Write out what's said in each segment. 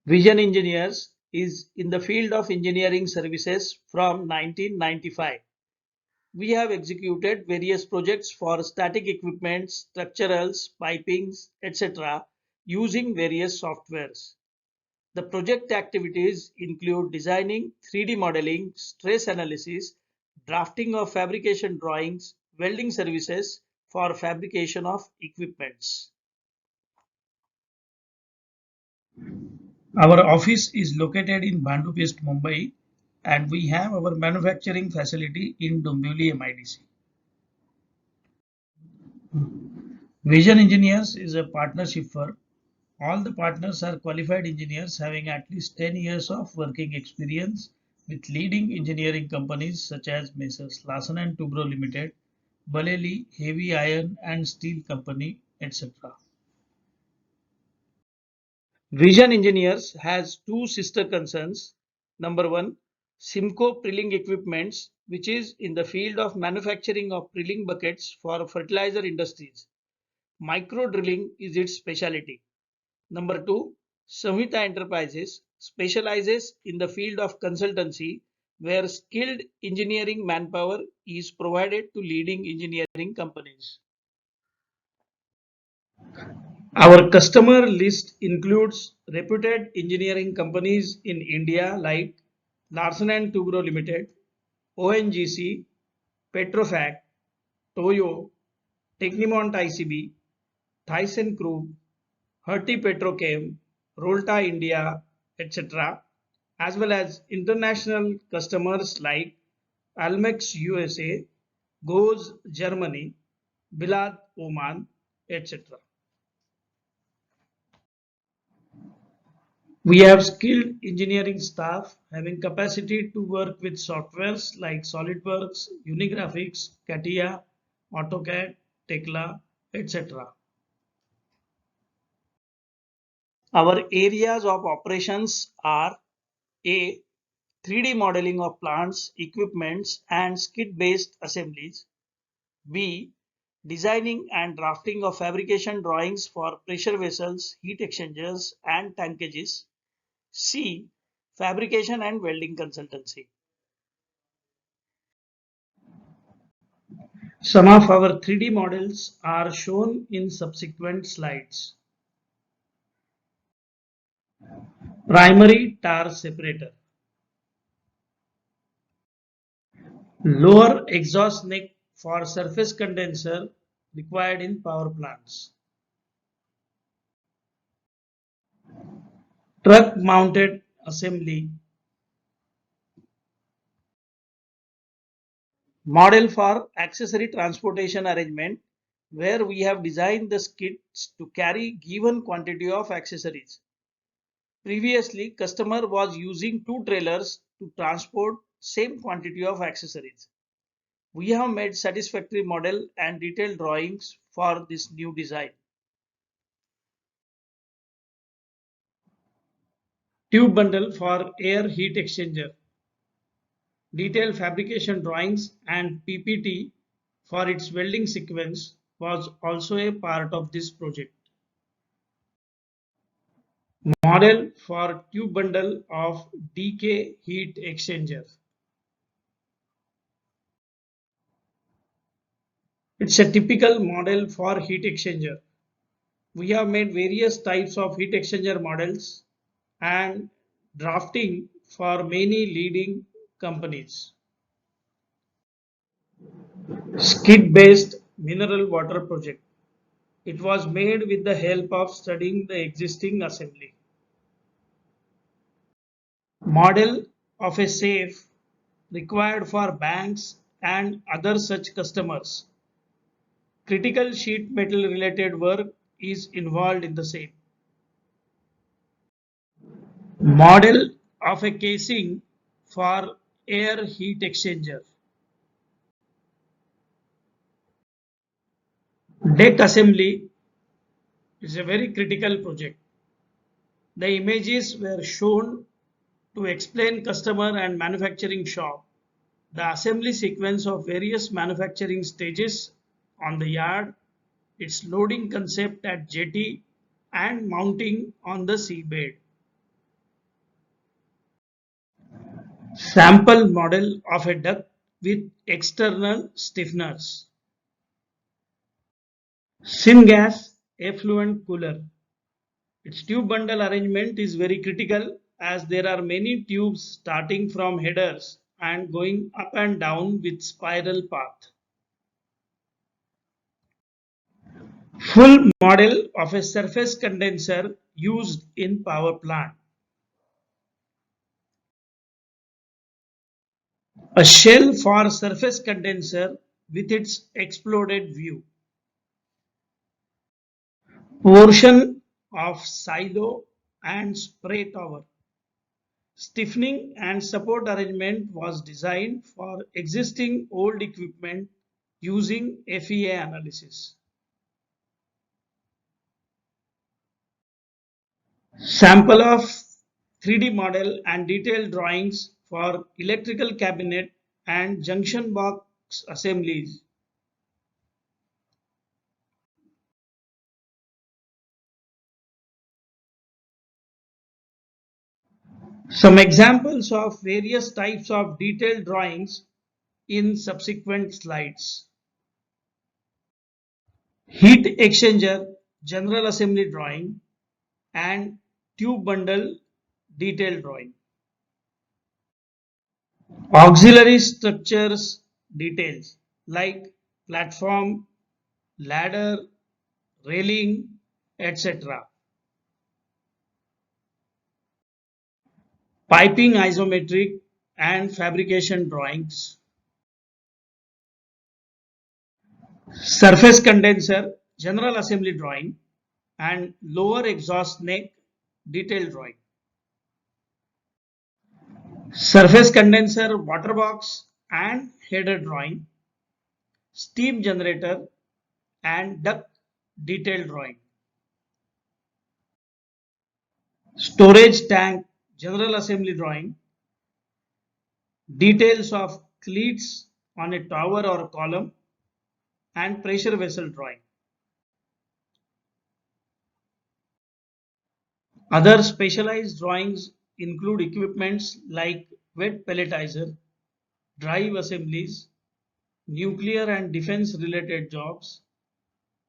Vision Engineers is in the field of engineering services from 1995. We have executed various projects for static equipment, structurals, pipings, etc. using various softwares. The project activities include designing, 3D modeling, stress analysis, drafting of fabrication drawings, welding services for fabrication of equipments. Our office is located in Bhandup East, Mumbai, and we have our manufacturing facility in Dombivli MIDC. Vision Engineers is a partnership firm. All the partners are qualified engineers having at least 10 years of working experience with leading engineering companies such as Messrs. Larsen and Toubro Limited, Baleli Heavy Iron and Steel Company, etc. Vision Engineers has two sister concerns. Number one, Simco Drilling Equipments, which is in the field of manufacturing of drilling buckets for fertilizer industries. Micro drilling is its specialty. Number two, Samhita Enterprises specializes in the field of consultancy where skilled engineering manpower is provided to leading engineering companies. Our customer list includes reputed engineering companies in India like Larsen and Toubro Limited, ONGC, Petrofac, Toyo, Technimont ICB, ThyssenKrupp, Herty Petrochem, Rolta India, etc., as well as international customers like Almex USA, Goes Germany, Bilad Oman, etc. We have skilled engineering staff having capacity to work with softwares like SolidWorks, Unigraphics, CATIA, AutoCAD, Tekla, etc. Our areas of operations are A. 3D modeling of plants, equipments, and skid-based assemblies. B. Designing and drafting of fabrication drawings for pressure vessels, heat exchangers, and tankages. C. Fabrication and welding consultancy. Some of our 3D models are shown in subsequent slides. Primary tar separator. Lower exhaust neck for surface condenser required in power plants. Truck mounted assembly. Model for accessory transportation arrangement where we have designed the skids to carry given quantity of accessories. Previously, customer was using two trailers to transport same quantity of accessories. We have made satisfactory model and detailed drawings for this new design. Tube bundle for air heat exchanger. Detailed fabrication drawings and PPT for its welding sequence was also a part of this project. Model for tube bundle of DK heat exchanger. It's a typical model for heat exchanger. We have made various types of heat exchanger models and drafting for many leading companies. Skid based mineral water project. It was made with the help of studying the existing assembly. Model of a safe required for banks and other such customers. Critical sheet metal related work is involved in the same. Model of a casing for air heat exchanger. Deck assembly is a very critical project. The images were shown to explain customer and manufacturing shop the assembly sequence of various manufacturing stages on the yard, its loading concept at jetty and mounting on the seabed. Sample model of a duct with external stiffeners. Syngas effluent cooler. Its tube bundle arrangement is very critical as there are many tubes starting from headers and going up and down with spiral path. Full model of a surface condenser used in power plant. A shell for surface condenser with its exploded view. Portion of silo and spray tower. Stiffening and support arrangement was designed for existing old equipment using FEA analysis. Sample of 3D model and detailed drawings for electrical cabinet and junction box assemblies. Some examples of various types of detailed drawings in subsequent slides. Heat exchanger general assembly drawing and tube bundle detailed drawing. Auxiliary structures details like platform, ladder, railing, etc. Piping isometric and fabrication drawings. Surface condenser general assembly drawing and lower exhaust neck detailed drawing. Surface condenser water box and header drawing. Steam generator and duct detailed drawing. Storage tank general assembly drawing. Details of cleats on a tower or column and pressure vessel drawing. Other specialized drawings include equipments like wet pelletizer, drive assemblies, nuclear and defense related jobs,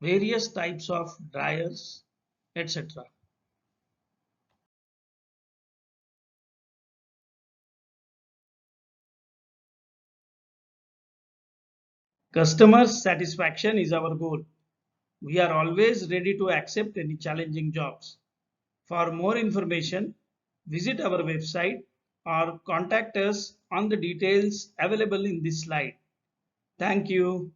various types of dryers, etc. Customer satisfaction is our goal. We are always ready to accept any challenging jobs. For more information, visit our website or contact us on the details available in this slide. Thank you.